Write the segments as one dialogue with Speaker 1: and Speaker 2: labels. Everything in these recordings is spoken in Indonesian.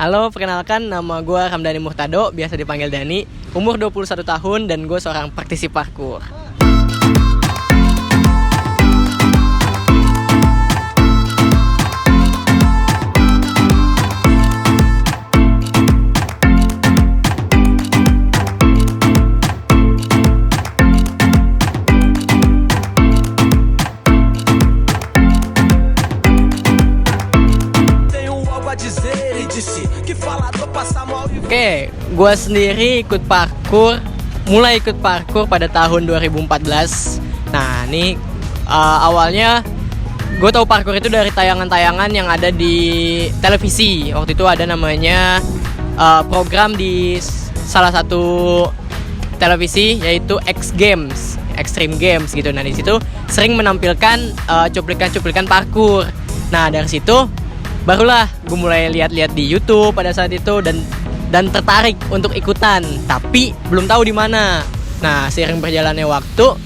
Speaker 1: Halo, perkenalkan nama gue Ramdhani Murtado, biasa dipanggil Dani. Umur 21 tahun dan gue seorang praktisi parkour. Oke, gue sendiri mulai ikut parkour pada tahun 2014. Nah, ini awalnya gue tahu parkour itu dari tayangan-tayangan yang ada di televisi. Waktu itu ada namanya program di salah satu televisi yaitu X Games, Extreme Games gitu. Nah, di situ sering menampilkan cuplikan-cuplikan parkour. Nah, dari situ barulah gue mulai lihat-lihat di YouTube pada saat itu dan tertarik untuk ikutan, tapi belum tahu di mana. Nah, seiring berjalannya waktu,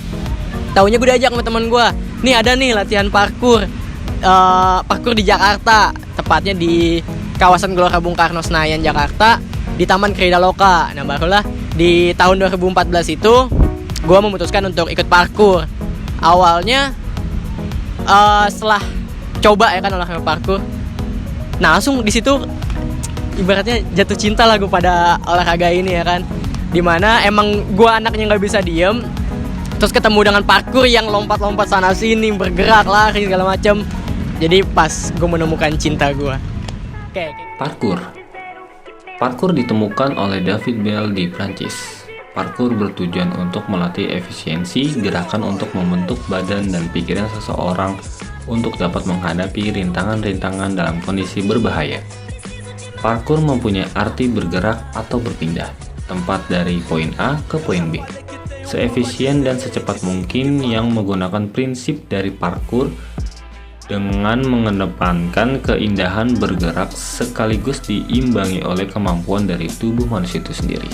Speaker 1: taunya gue diajak sama teman gue. Nih ada nih latihan parkour di Jakarta, tepatnya di kawasan Gelora Bung Karno Senayan Jakarta, di Taman Kridaloka. Nah, barulah di tahun 2014 itu gue memutuskan untuk ikut parkour. Awalnya setelah coba ya kan olahraga parkour, nah langsung di situ ibaratnya jatuh cinta lah gue pada olahraga ini ya kan. Dimana emang gue anaknya gak bisa diem, terus ketemu dengan parkour yang lompat-lompat sana sini, bergerak, lari segala macam. Jadi pas gue menemukan cinta gue.
Speaker 2: Parkour ditemukan oleh David Bell di Prancis. Parkour bertujuan untuk melatih efisiensi gerakan untuk membentuk badan dan pikiran seseorang untuk dapat menghadapi rintangan-rintangan dalam kondisi berbahaya. Parkour mempunyai arti bergerak atau berpindah tempat dari poin A ke poin B seefisien dan secepat mungkin, yang menggunakan prinsip dari parkour dengan mengedepankan keindahan bergerak sekaligus diimbangi oleh kemampuan dari tubuh manusia itu sendiri.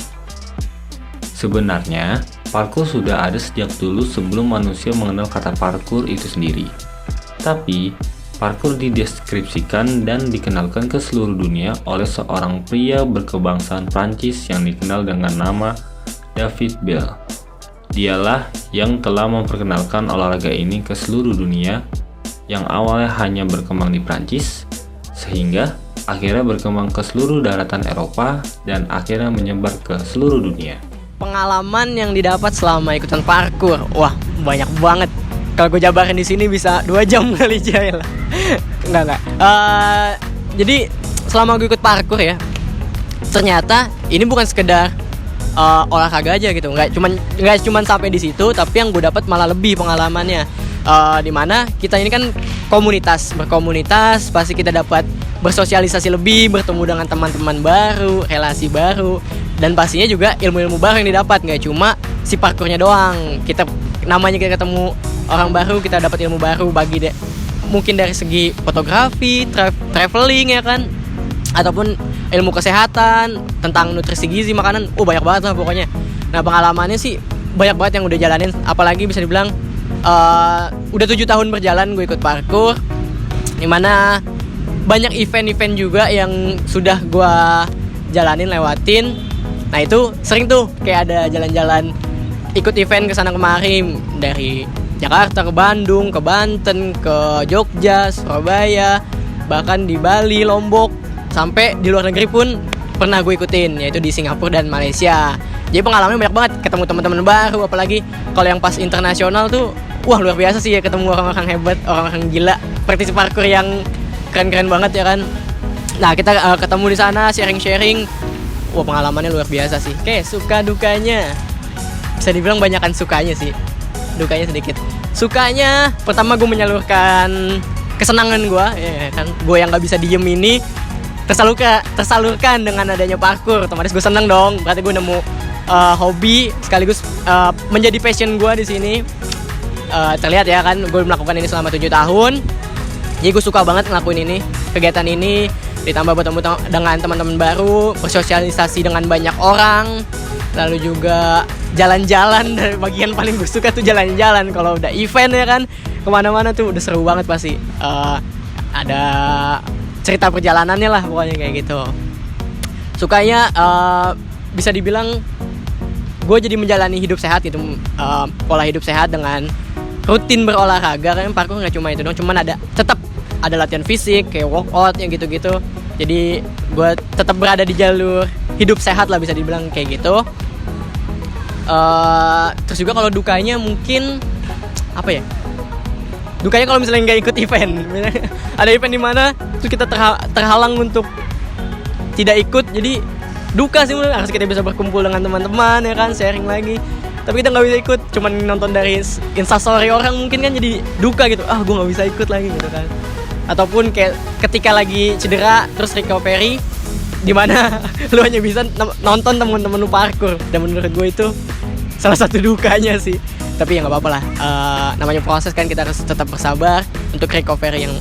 Speaker 2: Sebenarnya, parkour sudah ada sejak dulu sebelum manusia mengenal kata parkour itu sendiri. Tapi, parkour dideskripsikan dan dikenalkan ke seluruh dunia oleh seorang pria berkebangsaan Prancis yang dikenal dengan nama David Bell. Dialah yang telah memperkenalkan olahraga ini ke seluruh dunia, yang awalnya hanya berkembang di Prancis, sehingga akhirnya berkembang ke seluruh daratan Eropa dan akhirnya menyebar ke seluruh dunia.
Speaker 1: Pengalaman yang didapat selama ikutan parkour, wah banyak banget. Kalau gue jabarin di sini bisa 2 jam kali Jahil. Enggak. Jadi selama gue ikut parkour ya, ternyata ini bukan sekedar olahraga aja gitu. Nggak cuman sampai di situ, tapi yang gue dapat malah lebih pengalamannya. Dimana kita ini kan berkomunitas, pasti kita dapat bersosialisasi lebih, bertemu dengan teman-teman baru, relasi baru, dan pastinya juga ilmu-ilmu baru yang didapat. Nggak cuma si parkournya doang. Kita ketemu orang baru, kita dapat ilmu baru mungkin dari segi fotografi, traveling ya kan, ataupun ilmu kesehatan tentang nutrisi gizi makanan. Banyak banget lah pokoknya. Nah, pengalamannya sih banyak banget yang udah jalanin, apalagi bisa dibilang udah 7 tahun berjalan gue ikut parkour, dimana banyak event-event juga yang sudah gue lewatin. Nah, itu sering tuh kayak ada jalan-jalan ikut event kesana kemari, dari Jakarta ke Bandung, ke Banten, ke Jogja, Surabaya, bahkan di Bali, Lombok, sampai di luar negeri pun pernah gue ikutin, yaitu di Singapura dan Malaysia. Jadi pengalamannya banyak banget, ketemu teman-teman baru, apalagi kalau yang pas internasional tuh, wah luar biasa sih ya, ketemu orang-orang hebat, orang-orang gila, praktisi parkour yang keren-keren banget ya kan. Nah, kita ketemu di sana, sharing-sharing, wah pengalamannya luar biasa sih. Oke, suka dukanya, bisa dibilang banyakan sukanya sih, dukanya sedikit. Sukanya, pertama gue menyalurkan kesenangan gue, ya kan, gue yang nggak bisa diem ini tersalurkan dengan adanya parkour. Otomatis gue seneng dong, berarti gue nemu hobi sekaligus menjadi passion gue di sini. Terlihat ya kan, gue melakukan ini selama 7 tahun. Jadi gue suka banget ngelakuin ini, kegiatan ini, ditambah bertemu dengan teman-teman baru, bersosialisasi dengan banyak orang, lalu juga jalan-jalan. Dari bagian paling gue suka tuh jalan-jalan. Kalau udah event ya kan, kemana-mana tuh udah seru banget pasti. Ada cerita perjalanannya lah pokoknya kayak gitu. Sukanya bisa dibilang gue jadi menjalani hidup sehat gitu, pola hidup sehat dengan rutin berolahraga. Karena parkour nggak cuma itu dong, cuman tetap ada latihan fisik kayak workout yang gitu-gitu. Jadi gue tetap berada di jalur hidup sehat lah, bisa dibilang kayak gitu. Terus juga kalau dukanya mungkin apa ya? Dukanya kalau misalnya nggak ikut event. Ada event di mana terus kita terhalang untuk tidak ikut, jadi duka sih. Harus kita bisa berkumpul dengan teman-teman ya kan, sharing lagi, tapi kita nggak bisa ikut, cuman nonton dari instastory orang mungkin kan, jadi duka gitu. Gue nggak bisa ikut lagi gitu kan. Ataupun kayak ketika lagi cedera terus recovery, dimana lu hanya bisa nonton teman-teman lu parkour, dan menurut gue itu salah satu dukanya sih. Tapi ya nggak apa-apa lah, namanya proses kan, kita harus tetap bersabar untuk recovery yang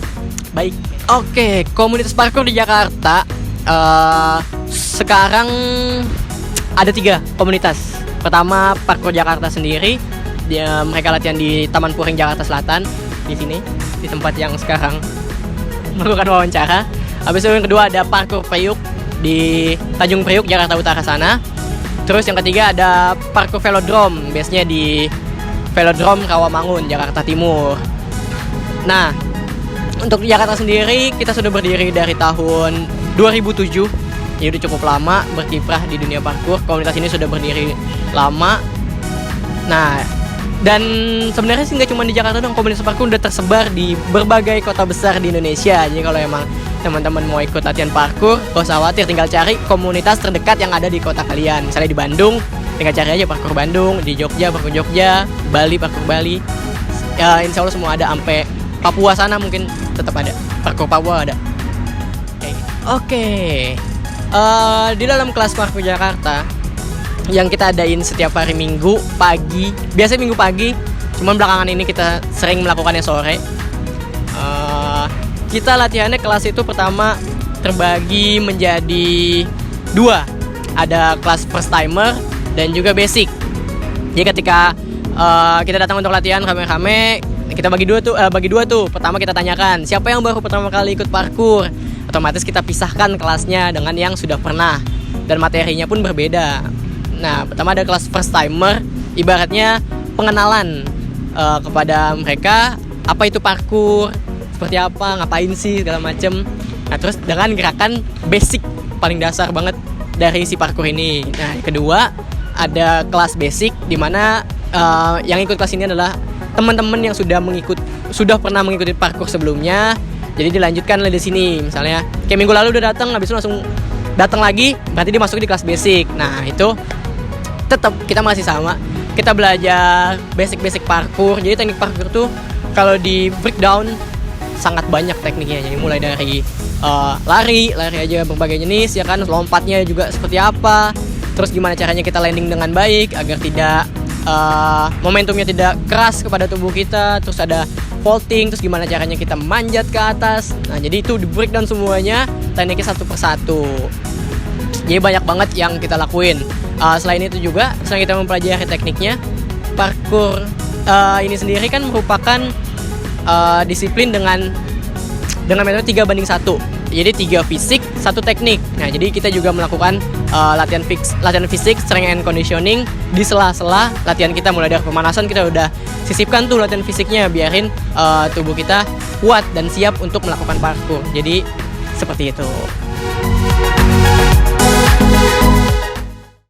Speaker 1: baik. Oke, komunitas parkour di Jakarta sekarang ada 3 komunitas. Pertama, Parkour Jakarta sendiri, mereka latihan di Taman Puring Jakarta Selatan, di sini, di tempat yang sekarang melakukan wawancara. Habis itu yang kedua ada Parkour Priuk di Tanjung Priuk, Jakarta Utara sana. Terus yang ketiga ada Parkour Velodrome, biasanya di Velodrome Rawamangun, Jakarta Timur. Nah, untuk Jakarta sendiri kita sudah berdiri dari tahun 2007. Ya udah cukup lama berkiprah di dunia parkour. Komunitas ini sudah berdiri lama. Nah, dan sebenarnya sih nggak cuma di Jakarta dong, komunitas parkour udah tersebar di berbagai kota besar di Indonesia. Jadi kalau emang teman-teman mau ikut latihan parkour, gak usah khawatir, tinggal cari komunitas terdekat yang ada di kota kalian. Misalnya di Bandung, tinggal cari aja Parkour Bandung. Di Jogja, Parkour Jogja. Bali, Parkour Bali. Ya, insya Allah semua ada. Sampai Papua sana mungkin tetap ada. Parkour Papua ada. Oke. Di dalam kelas Parkour Jakarta yang kita adain setiap hari Minggu pagi, biasanya Minggu pagi, cuman belakangan ini kita sering melakukannya sore. Kita latihannya kelas itu pertama terbagi menjadi 2. Ada kelas first timer dan juga basic. Jadi ketika kita datang untuk latihan rame-rame, kita bagi dua tuh. Pertama kita tanyakan siapa yang baru pertama kali ikut parkour. Otomatis kita pisahkan kelasnya dengan yang sudah pernah, dan materinya pun berbeda. Nah, pertama ada kelas first timer, ibaratnya pengenalan kepada mereka apa itu parkour, seperti apa, ngapain sih, segala macem. Nah, terus dengan gerakan basic paling dasar banget dari si parkour ini. Nah, kedua ada kelas basic, di mana yang ikut kelas ini adalah teman-teman yang sudah pernah mengikuti parkour sebelumnya. Jadi dilanjutkan di sini. Misalnya kayak minggu lalu udah datang, habis itu langsung datang lagi, berarti dia masuk di kelas basic. Nah, itu tetap kita masih sama. Kita belajar basic parkour. Jadi teknik parkour tuh kalau di breakdown sangat banyak tekniknya. Jadi mulai dari lari aja berbagai jenis ya kan, lompatnya juga seperti apa. Terus gimana caranya kita landing dengan baik agar tidak momentumnya tidak keras kepada tubuh kita. Terus ada vaulting, terus gimana caranya kita manjat ke atas. Nah, jadi itu di breakdown semuanya, tekniknya satu persatu. Jadi banyak banget yang kita lakuin. Selain itu juga, selain kita mempelajari tekniknya, parkour ini sendiri kan merupakan disiplin dengan metode 3:1. Jadi 3 fisik, 1 teknik. Nah, jadi kita juga melakukan latihan fisik, strength and conditioning di sela-sela latihan kita. Mulai dari pemanasan kita udah sisipkan tuh latihan fisiknya, biarin tubuh kita kuat dan siap untuk melakukan parkour. Jadi seperti itu.